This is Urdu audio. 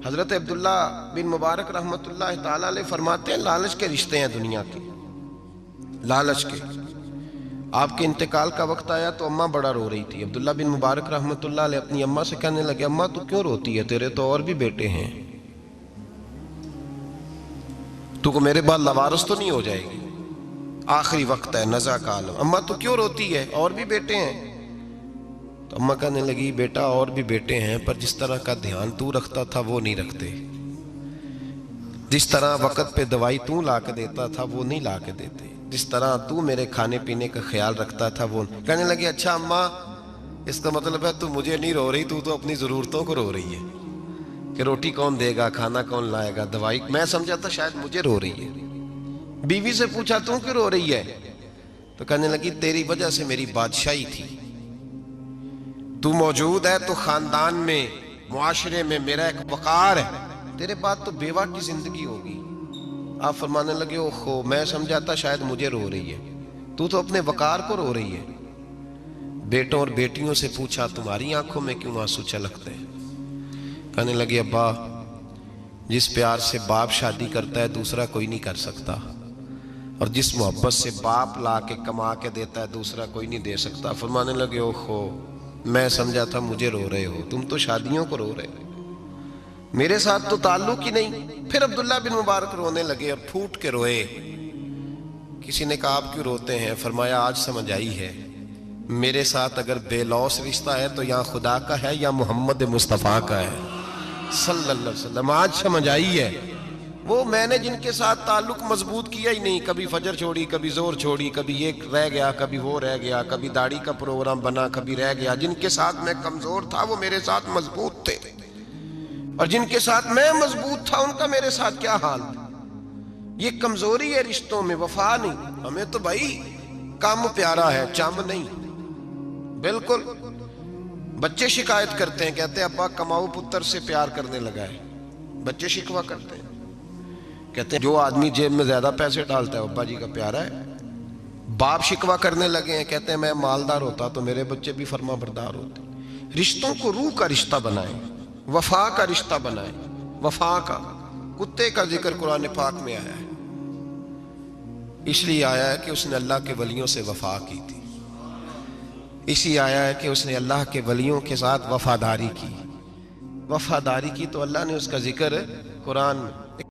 حضرت عبداللہ بن مبارک رحمۃ اللہ تعالی علیہ فرماتے ہیں لالچ کے رشتے ہیں دنیا کے، لالچ کے۔ آپ کے انتقال کا وقت آیا تو اماں بڑا رو رہی تھی۔ عبداللہ بن مبارک رحمۃ اللہ علیہ اپنی اماں سے کہنے لگے اماں تو کیوں روتی ہے، تیرے تو اور بھی بیٹے ہیں، تو کو میرے بعد لوارث تو نہیں ہو جائے گی، آخری وقت ہے، نزع کا عالم، اماں تو کیوں روتی ہے، اور بھی بیٹے ہیں؟ تو اماں کہنے لگی بیٹا اور بھی بیٹے ہیں، پر جس طرح کا دھیان تو رکھتا تھا وہ نہیں رکھتے، جس طرح وقت پہ دوائی تو لا کے دیتا تھا وہ نہیں لا کے دیتے، جس طرح تو میرے کھانے پینے کا خیال رکھتا تھا وہ نہیں۔ کہنے لگے اچھا اماں اس کا مطلب ہے تو مجھے نہیں رو رہی، تو اپنی ضرورتوں کو رو رہی ہے کہ روٹی کون دے گا، کھانا کون لائے گا، دوائی، میں سمجھا تھا شاید مجھے رو رہی ہے۔ بیوی سے پوچھا تو کیوں رو رہی ہے، تو کہنے لگی تیری وجہ سے میری بادشاہی تھی، تو موجود ہے تو خاندان میں، معاشرے میں میرا ایک وقار ہے، تیرے بعد تو بیوہ کی زندگی ہوگی۔ آپ فرمانے لگے اوہو میں سمجھا تھا شاید مجھے رو رہی ہے، تو اپنے وقار کو رو رہی ہے۔ بیٹوں اور بیٹیوں سے پوچھا تمہاری آنکھوں میں کیوں آنسو چھلکتے ہیں؟ کہنے لگے ابا جس پیار سے باپ شادی کرتا ہے دوسرا کوئی نہیں کر سکتا، اور جس محبت سے باپ لا کے کما کے دیتا ہے دوسرا کوئی نہیں دے سکتا۔ فرمانے لگے اوہو میں سمجھا تھا مجھے رو رہے ہو، تم تو شادیوں کو رو رہے ہو، میرے ساتھ تو تعلق ہی نہیں۔ پھر عبداللہ بن مبارک رونے لگے اور پھوٹ کے روئے۔ کسی نے کہا آپ کیوں روتے ہیں؟ فرمایا آج سمجھ آئی ہے، میرے ساتھ اگر بے لوث رشتہ ہے تو یا خدا کا ہے یا محمد مصطفیٰ کا ہے صلی اللہ علیہ وسلم۔ آج سمجھ آئی ہے، وہ میں نے جن کے ساتھ تعلق مضبوط کیا ہی نہیں، کبھی فجر چھوڑی، کبھی زور چھوڑی، کبھی یہ رہ گیا، کبھی وہ رہ گیا، کبھی داڑھی کا پروگرام بنا، کبھی رہ گیا، جن کے ساتھ میں کمزور تھا وہ میرے ساتھ مضبوط تھے، اور جن کے ساتھ میں مضبوط تھا ان کا میرے ساتھ کیا حال تھا۔ یہ کمزوری ہے رشتوں میں، وفا نہیں۔ ہمیں تو بھائی کام پیارا ہے، چم نہیں، بالکل۔ بچے شکایت کرتے ہیں، کہتے ہیں ابا کماؤ پتر سے پیار کرنے لگا ہے، بچے شکوہ کرتے ہیں، کہتے ہیں جو آدمی جیب میں زیادہ پیسے ڈالتا ہے ابا جی کا پیارا ہے۔ باپ شکوہ کرنے لگے ہیں، کہتے ہیں میں مالدار ہوتا تو میرے بچے بھی فرما بردار ہوتے۔ رشتوں کو روح کا رشتہ بنائیں، وفا کا رشتہ بنائیں، وفا کا۔ کتے کا ذکر قرآن پاک میں آیا ہے، اس لیے آیا ہے کہ اس نے اللہ کے ولیوں سے وفا کی تھی، اسی آیا ہے کہ اس نے اللہ کے ولیوں کے ساتھ وفاداری کی، وفاداری کی تو اللہ نے اس کا ذکر قرآن